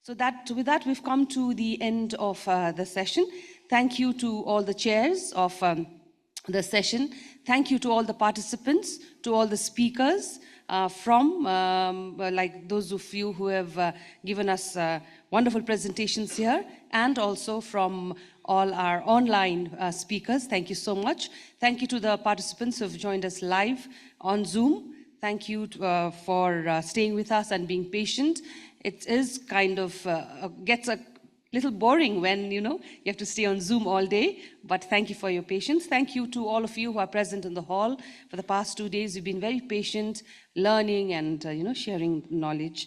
With that, we've come to the end of the session. Thank you to all the chairs of the session. Thank you to all the participants, to all the speakers like those of you who have given us wonderful presentations here, and also from all our online speakers. Thank you so much. Thank you to the participants who have joined us live on Zoom. Thank you for staying with us and being patient. It is kind of gets a little boring when you have to stay on Zoom all day, but thank you for your patience. Thank you to all of you who are present in the hall for the past 2 days. You've been very patient, learning and sharing knowledge.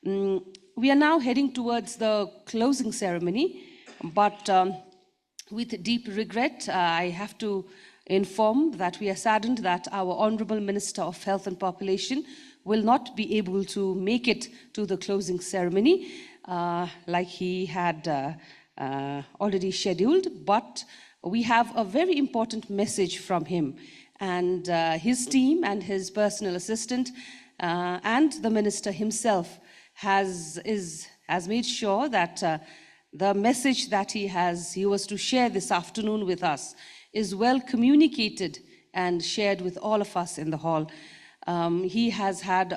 We are now heading towards the closing ceremony, but with deep regret, I have to inform that we are saddened that our Honorable Minister of Health and Population will not be able to make it to the closing ceremony like he had already scheduled, but we have a very important message from him, and his team and his personal assistant and the minister himself has made sure that the message that he was to share this afternoon with us is well communicated and shared with all of us in the hall. He has had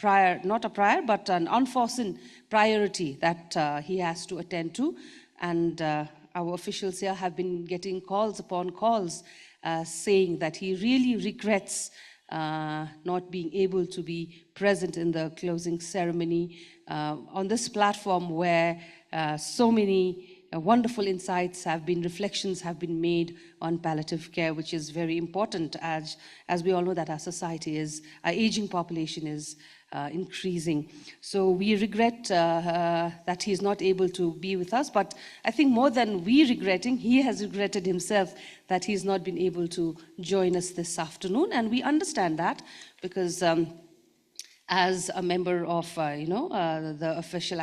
but an unforeseen priority that he has to attend to, and our officials here have been getting calls upon calls saying that he really regrets not being able to be present in the closing ceremony on this platform where so many wonderful insights reflections have been made on palliative care, which is very important as we all know that our aging population is increasing. So we regret that he's not able to be with us, but I think more than we regretting, he has regretted himself that he's not been able to join us this afternoon, and we understand that because as a member of the official,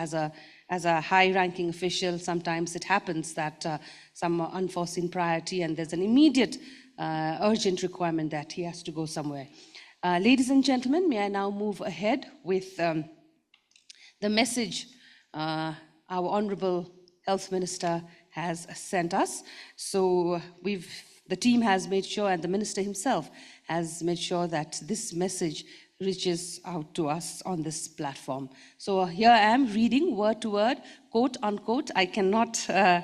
as a high-ranking official, sometimes it happens that some unforeseen priority and there's an immediate urgent requirement that he has to go somewhere. Ladies and gentlemen, may I now move ahead with the message our Honorable Health Minister has sent us. So the team has made sure, and the Minister himself has made sure that this message reaches out to us on this platform. So here I am reading word to word, quote unquote. I cannot by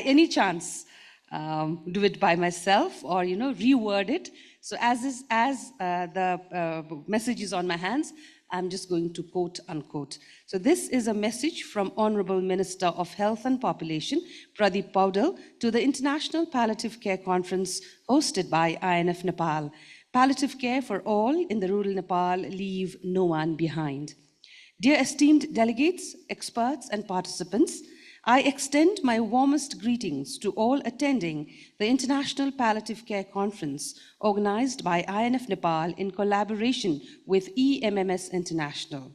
any chance do it by myself or reword it. So as the message is on my hands, I'm just going to quote unquote. So this is a message from Honorable Minister of Health and Population, Pradeep Paudel, to the International Palliative Care Conference hosted by INF Nepal. Palliative care for all in the rural Nepal, leave no one behind. Dear esteemed delegates, experts and participants, I extend my warmest greetings to all attending the International Palliative Care Conference organized by INF Nepal in collaboration with EMMS International.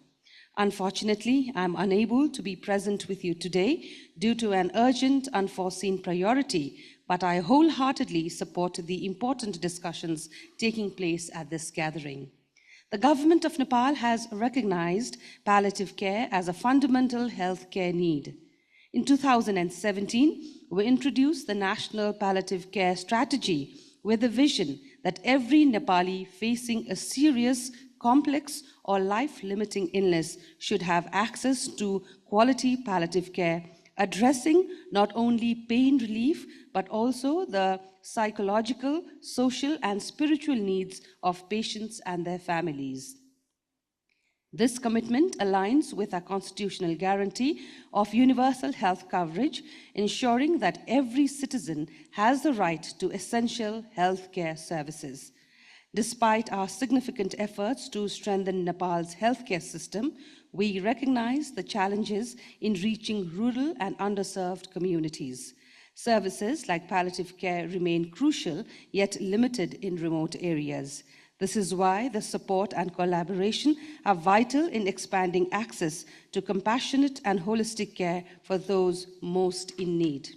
Unfortunately, I'm unable to be present with you today due to an urgent, unforeseen priority, but I wholeheartedly support the important discussions taking place at this gathering. The government of Nepal has recognized palliative care as a fundamental health care need. In 2017, we introduced the National Palliative Care Strategy with the vision that every Nepali facing a serious, complex, or life-limiting illness should have access to quality palliative care, addressing not only pain relief, but also the psychological, social, and spiritual needs of patients and their families. This commitment aligns with our constitutional guarantee of universal health coverage, ensuring that every citizen has the right to essential health care services. Despite our significant efforts to strengthen Nepal's healthcare system, we recognize the challenges in reaching rural and underserved communities. Services like palliative care remain crucial, yet limited in remote areas. This is why the support and collaboration are vital in expanding access to compassionate and holistic care for those most in need.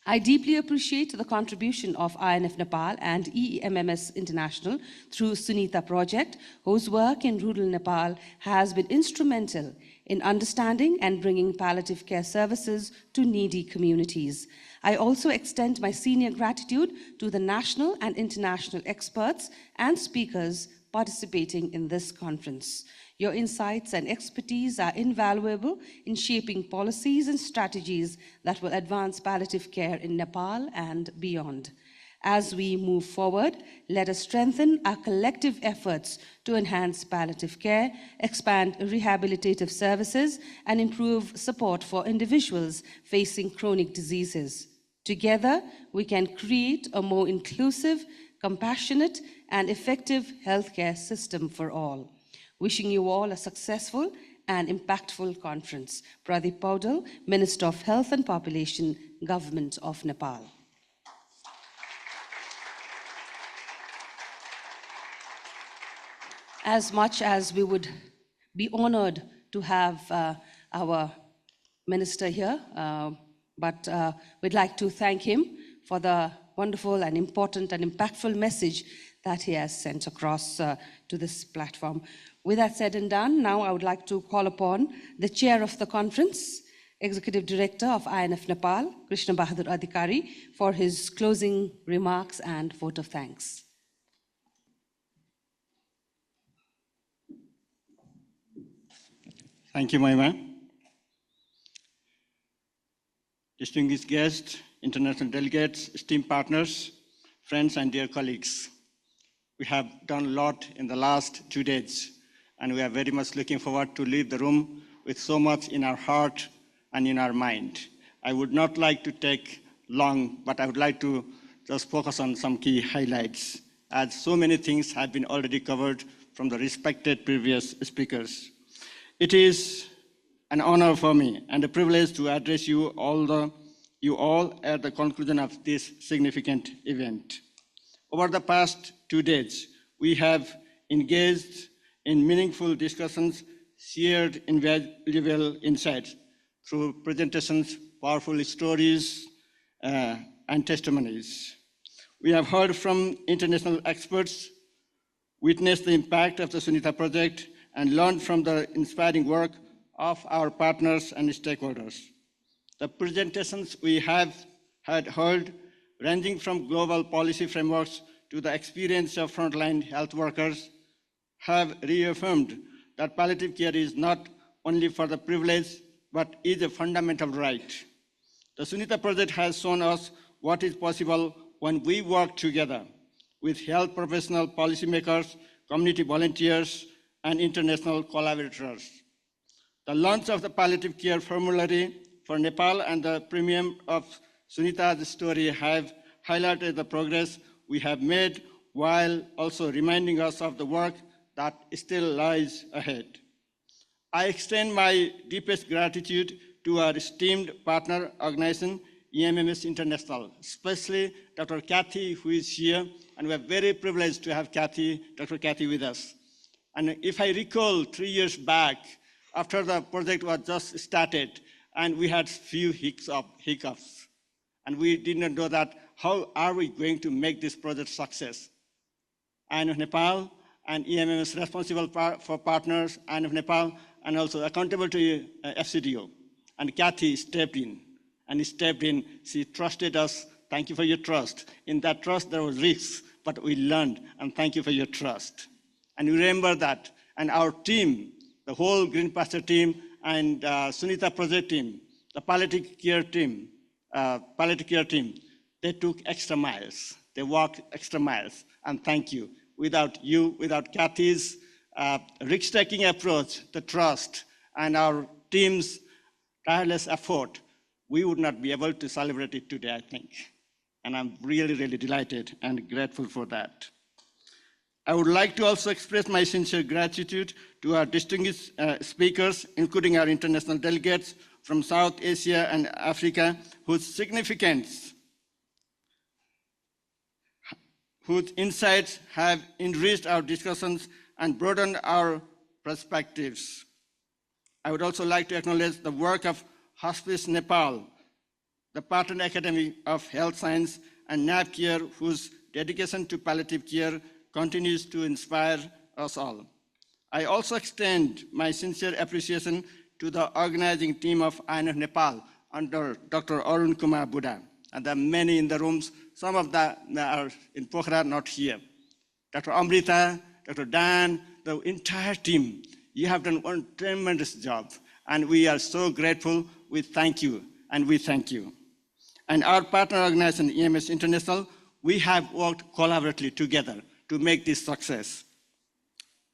I deeply appreciate the contribution of INF Nepal and EMMS International through Sunita Project, whose work in rural Nepal has been instrumental in understanding and bringing palliative care services to needy communities. I also extend my senior gratitude to the national and international experts and speakers participating in this conference. Your insights and expertise are invaluable in shaping policies and strategies that will advance palliative care in Nepal and beyond. As we move forward, let us strengthen our collective efforts to enhance palliative care, expand rehabilitative services, and improve support for individuals facing chronic diseases. Together, we can create a more inclusive, compassionate, and effective healthcare system for all. Wishing you all a successful and impactful conference. Pradeep Paudel, Minister of Health and Population, Government of Nepal. As much as we would be honored to have our minister here, but we'd like to thank him for the wonderful and important and impactful message that he has sent across to this platform. With that said and done, now I would like to call upon the chair of the conference, Executive Director of INF Nepal, Krishna Bahadur Adhikari, for his closing remarks and vote of thanks. Thank you, Mahima. Distinguished guests, international delegates, esteemed partners, friends, and dear colleagues. We have done a lot in the last 2 days, and we are very much looking forward to leave the room with so much in our heart and in our mind. I would not like to take long, but I would like to just focus on some key highlights, as so many things have been already covered from the respected previous speakers. It is an honor for me and a privilege to address you all at the conclusion of this significant event. Over the past 2 days, we have engaged in meaningful discussions, shared invaluable insights through presentations, powerful stories, and testimonies. We have heard from international experts, witnessed the impact of the Sunita Project, and learned from the inspiring work of our partners and stakeholders. The presentations we had heard, ranging from global policy frameworks to the experience of frontline health workers, have reaffirmed that palliative care is not only for the privileged, but is a fundamental right. The Sunita Project has shown us what is possible when we work together with health professional policymakers, community volunteers, and international collaborators. The launch of the palliative care formulary for Nepal and the premium of Sunita's story have highlighted the progress we have made, while also reminding us of the work that still lies ahead. I extend my deepest gratitude to our esteemed partner organization, EMMS International, especially Dr. Kathy, who is here, and we are very privileged to have Dr. Kathy with us. And if I recall 3 years back, after the project was just started, and we had few hiccups, and we did not know that how are we going to make this project success. INF Nepal and EMMS responsible for partners, INF Nepal, and also accountable to FCDO. And Kathy stepped in, she trusted us. Thank you for your trust. In that trust, there was risks, but we learned, and thank you for your trust. And remember that, and our team, the whole Green Pasture team and Sunita Project team, the palliative care team, they took extra miles. They walked extra miles, and thank you. Without you, without Kathy's risk-taking approach, the trust, and our team's tireless effort, we would not be able to celebrate it today, I think. And I'm really, really delighted and grateful for that. I would like to also express my sincere gratitude to our distinguished speakers, including our international delegates from South Asia and Africa, whose insights have enriched our discussions and broadened our perspectives. I would also like to acknowledge the work of Hospice Nepal, the Partner Academy of Health Science, and NAPCare, whose dedication to palliative care continues to inspire us all. I also extend my sincere appreciation to the organizing team of INF Nepal under Dr. Arun Kumar Buddha. And there are many in the rooms. Some of them are in Pokhara, not here. Dr. Amrita, Dr. Dan, the entire team, you have done one tremendous job. And we are so grateful. We thank you, and we thank you. And our partner organization, EMS International, we have worked collaboratively together to make this success.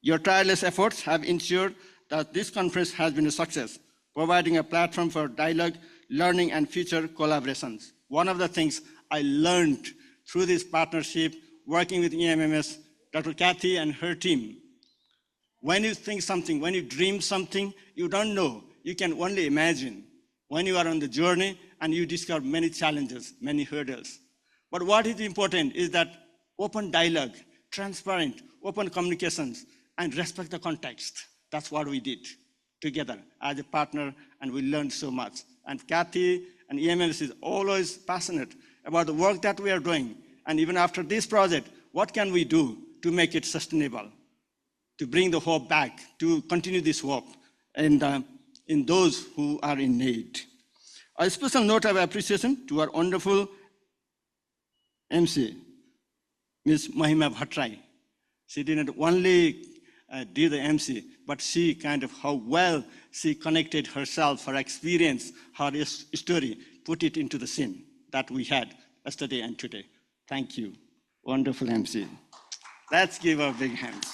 Your tireless efforts have ensured that this conference has been a success, providing a platform for dialogue, learning, and future collaborations. One of the things I learned through this partnership, working with EMMS, Dr. Kathy and her team, when you think something, when you dream something, you don't know. You can only imagine when you are on the journey and you discover many challenges, many hurdles. But what is important is that open dialogue, transparent, open communications, and respect the context. That's what we did together as a partner, and we learned so much. And Kathy and EMS is always passionate about the work that we are doing. And even after this project, what can we do to make it sustainable, to bring the hope back, to continue this hope in those who are in need. A special note of appreciation to our wonderful MC, Ms. Mahima Bhattrai. She didn't only do the MC, but she kind of how well she connected herself, her experience, her story, put it into the scene that we had yesterday and today. Thank you. Wonderful MC. Let's give her big hands.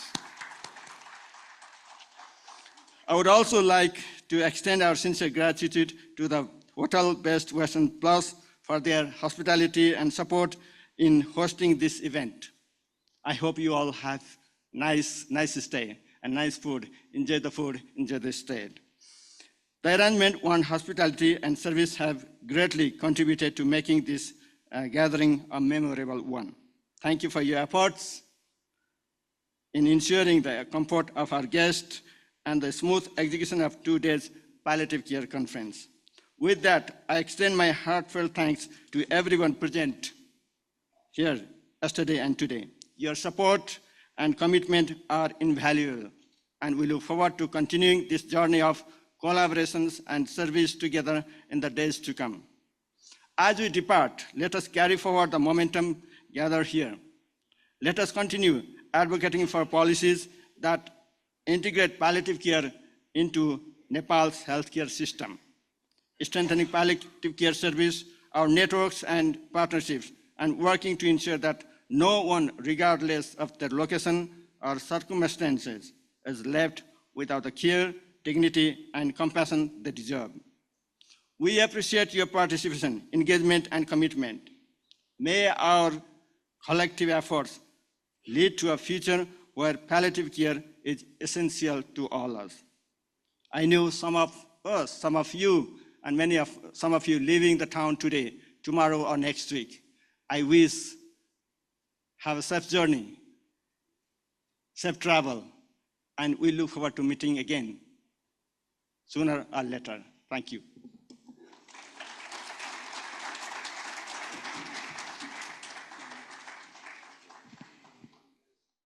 I would also like to extend our sincere gratitude to the Hotel Best Western Plus for their hospitality and support in hosting this event. I hope you all have nice stay and nice food. Enjoy the food, enjoy the stay. The arrangement, one, hospitality and service have greatly contributed to making this gathering a memorable one. Thank you for your efforts in ensuring the comfort of our guests and the smooth execution of 2 days palliative care conference. With that, I extend my heartfelt thanks to everyone present here yesterday and today. Your support and commitment are invaluable, and we look forward to continuing this journey of collaborations and service together in the days to come. As we depart, let us carry forward the momentum gathered here. Let us continue advocating for policies that integrate palliative care into Nepal's healthcare system, strengthening palliative care service, our networks and partnerships, and working to ensure that no one, regardless of their location or circumstances, is left without the care, dignity, and compassion they deserve. We appreciate your participation, engagement, and commitment. May our collective efforts lead to a future where palliative care is essential to all us. I know some of us, some of you, and some of you leaving the town today, tomorrow, or next week. I wish have a safe journey, safe travel, and we look forward to meeting again sooner or later. Thank you.